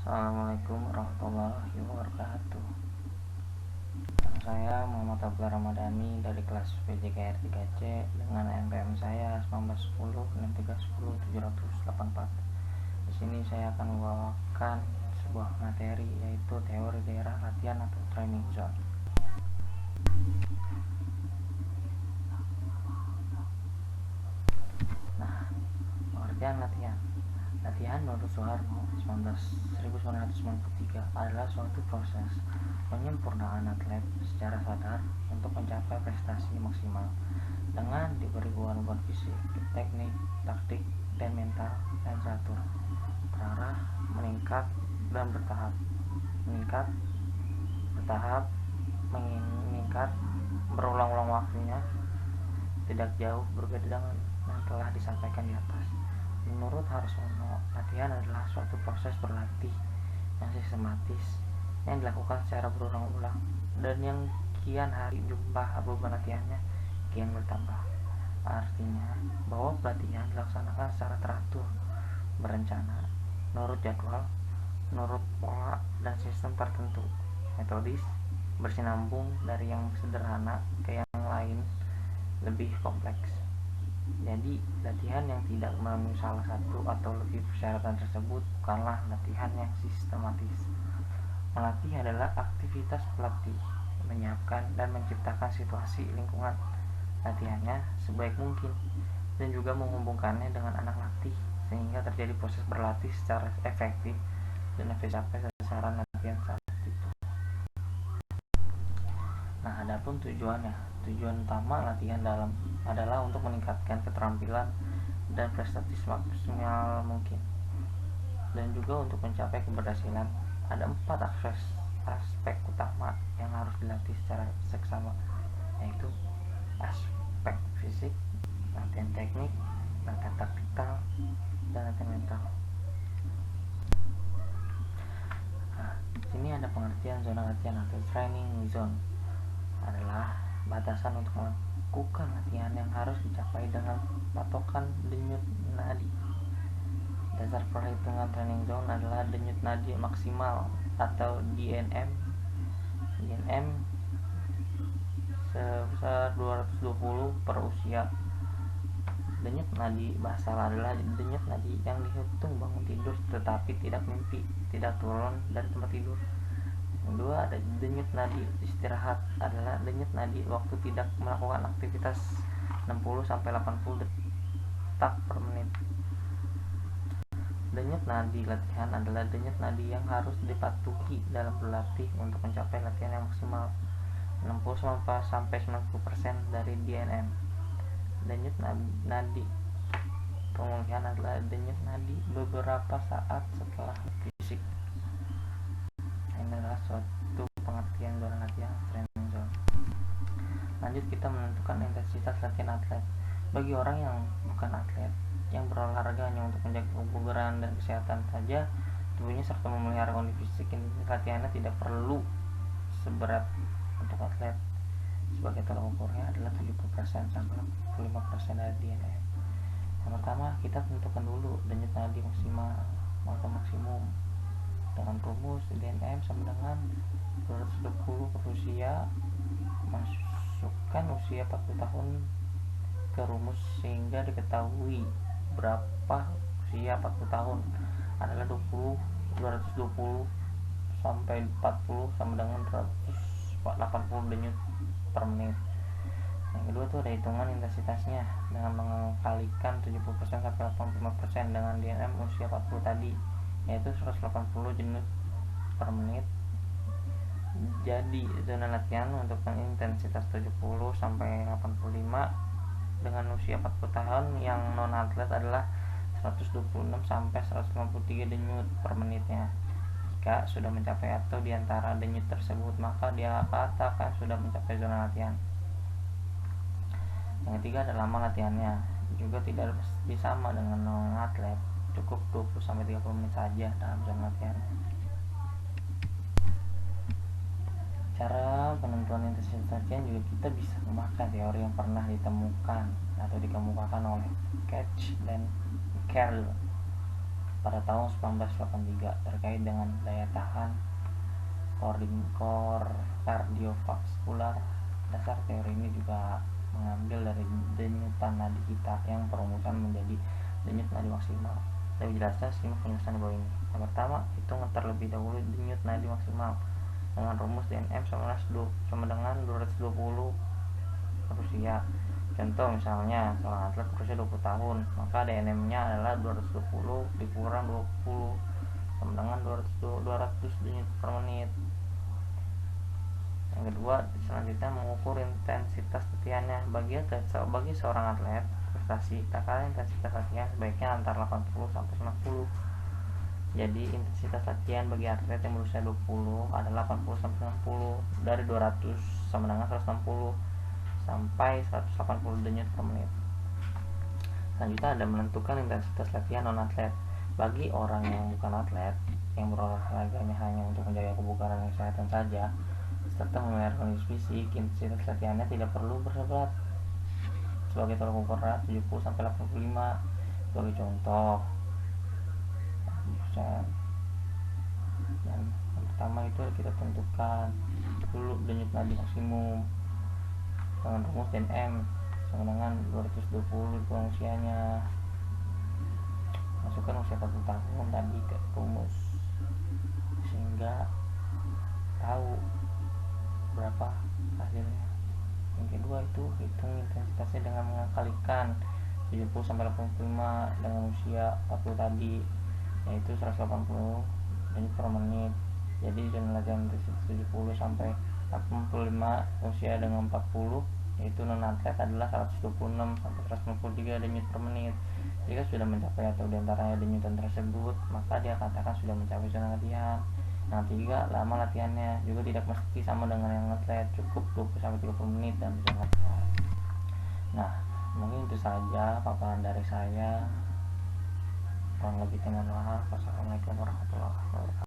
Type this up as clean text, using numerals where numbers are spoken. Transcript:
Assalamualaikum warahmatullahi wabarakatuh. Nama saya Muhammad Abdullah Ramadhani dari kelas PJKR 3C dengan NPM saya 19106310 784. Di sini saya akan membawakan sebuah materi yaitu teori daerah latihan atau training zone. Nah, pengertian latihan. Latihan menurut Soeharto 1993 adalah suatu proses penyempurnaan atlet secara sadar untuk mencapai prestasi maksimal dengan diberi kemampuan fisik, teknik, taktik, dan mental yang teratur, terarah, meningkat dan bertahap, meningkat berulang-ulang waktunya, tidak jauh berbeda dengan yang telah disampaikan di atas. Menurut Harsono, latihan adalah suatu proses berlatih yang sistematis yang dilakukan secara berulang-ulang dan yang kian hari jumlah beban latihannya kian bertambah. Artinya bahwa pelatihan dilaksanakan secara teratur, berencana, menurut jadwal, menurut pola dan sistem tertentu, metodis, bersinambung dari yang sederhana ke yang lain lebih kompleks. Jadi, latihan yang tidak memenuhi salah satu atau lebih persyaratan tersebut bukanlah latihan yang sistematis. Melatih adalah aktivitas pelatih, menyiapkan dan menciptakan situasi lingkungan latihannya sebaik mungkin dan juga menghubungkannya dengan anak latih sehingga terjadi proses berlatih secara efektif dan mencapai sasaran latihan saat itu. Nah, adapun tujuannya, tujuan utama latihan adalah untuk meningkatkan keterampilan dan prestasi maksimal mungkin, dan juga untuk mencapai keberhasilan. Ada 4 aspek utama yang harus dilatih secara seksama, yaitu aspek fisik, latihan teknik, latihan taktikal, dan latihan mental. Nah, sini ada pengertian zona latihan atau training zone adalah batasan untuk melakukan latihan yang harus dicapai dengan patokan denyut nadi. Dasar perhitungan training zone adalah denyut nadi maksimal atau DNM. DNM sebesar 220 per usia. Denyut nadi basal adalah denyut nadi yang dihitung bangun tidur tetapi tidak mimpi, tidak turun dari tempat tidur. Yang kedua, ada denyut nadi istirahat adalah denyut nadi waktu tidak melakukan aktivitas 60-80 detak per menit. Denyut nadi latihan adalah denyut nadi yang harus dipatuhi dalam berlatih untuk mencapai latihan yang maksimal 60-90% dari DNM. Denyut nadi pemulihan adalah denyut nadi beberapa saat setelah fisik. Ini adalah suatu pengertian zona latihan training zone. Lanjut, kita menentukan intensitas latihan atlet. Bagi orang yang bukan atlet, yang berolahraga hanya untuk menjaga kebugaran dan kesehatan saja tubuhnya serta memelihara kondisi fisik, latihannya tidak perlu seberat untuk atlet. Sebagai tolak ukurnya adalah 70% sampai 65% dari DNM. Yang pertama, kita tentukan dulu denyut nadi maksimal atau maksimum dengan rumus DNM sama dengan 220 per usia. Masukkan usia 40 tahun ke rumus sehingga diketahui berapa usia 40 tahun adalah 220 sampai 40 sama dengan 180 denyut per menit. Yang kedua tuh ada hitungan intensitasnya dengan mengkalikan 70% sampai 85% dengan DNM usia 40 tadi, yaitu 180 denyut per menit. Jadi zona latihan untuk intensitas 70 sampai 85 dengan usia 40 tahun yang non atlet adalah 126 sampai 153 denyut per menitnya. Jika sudah mencapai atau diantara denyut tersebut, maka dia katakan sudah mencapai zona latihan. Yang ketiga adalah lama latihannya, juga tidak mesti sama dengan non atlet, cukup 20 sampai 30 menit saja dalam zona latihan. Cara penentuan intensitas latihan juga kita bisa memakai teori yang pernah ditemukan atau dikemukakan oleh Ketch dan Carl. pada tahun 1983 terkait dengan daya tahan kardiovaskular. Dasar teori ini juga mengambil dari denyutan nadi kita yang perumusan menjadi denyut nadi maksimal. Lebih jelasnya simak penjelasan di bawah ini. Yang pertama, hitung terlebih dahulu denyut nadi maksimal dengan rumus DNM sama dengan 220 Rusia. Contoh misalnya seorang atlet berusia 20 tahun, maka DNM-nya adalah 220 dikurang 20 sama dengan 200 denyut per menit. Yang kedua, selanjutnya mengukur intensitas latihannya. Bagi seorang atlet prestasi, takaran intensitas latihan sebaiknya antara 80 sampai 90. Jadi intensitas latihan bagi atlet yang berusia 20 adalah 80 sampai 90, dari 200 sama dengan 160 sampai 180 denyut per menit. Selanjutnya ada menentukan intensitas latihan non atlet. Bagi orang yang bukan atlet, yang berolahraganya hanya untuk menjaga kebugaran dan kesehatan saja, serta memelihara kondisi fisik, intensitas latihannya tidak perlu berseberat. Sebagai tolak ukur 70 sampai 85. Sebagai contoh, dan yang pertama itu kita tentukan dulu denyut nadi maksimum dengan rumus DNM sama dengan 220 dikurang usianya. Masukkan usia 40 tahun tadi ke rumus sehingga tahu berapa hasilnya. Yang kedua itu hitung intensitasnya dengan mengalikan 70 sampai 85 dengan usia 40 tadi, yaitu 180 denyut per menit. Jadi dengan latihan intensitas 70 sampai 85 usia dengan 40, yaitu non atlet adalah 126 sampai 193 denyut per menit. Jika sudah mencapai atau diantaranya denyutan tersebut, maka dia katakan sudah mencapai zona latihan. Yang ketiga, lama latihannya juga tidak mesti sama dengan yang atlet, cukup 20 sampai 30 menit dan bisa latihan. Nah, mungkin itu saja paparan dari saya. Kurang lebihnya mohon maaf. Wassalamualaikum warahmatullahi wabarakatuh.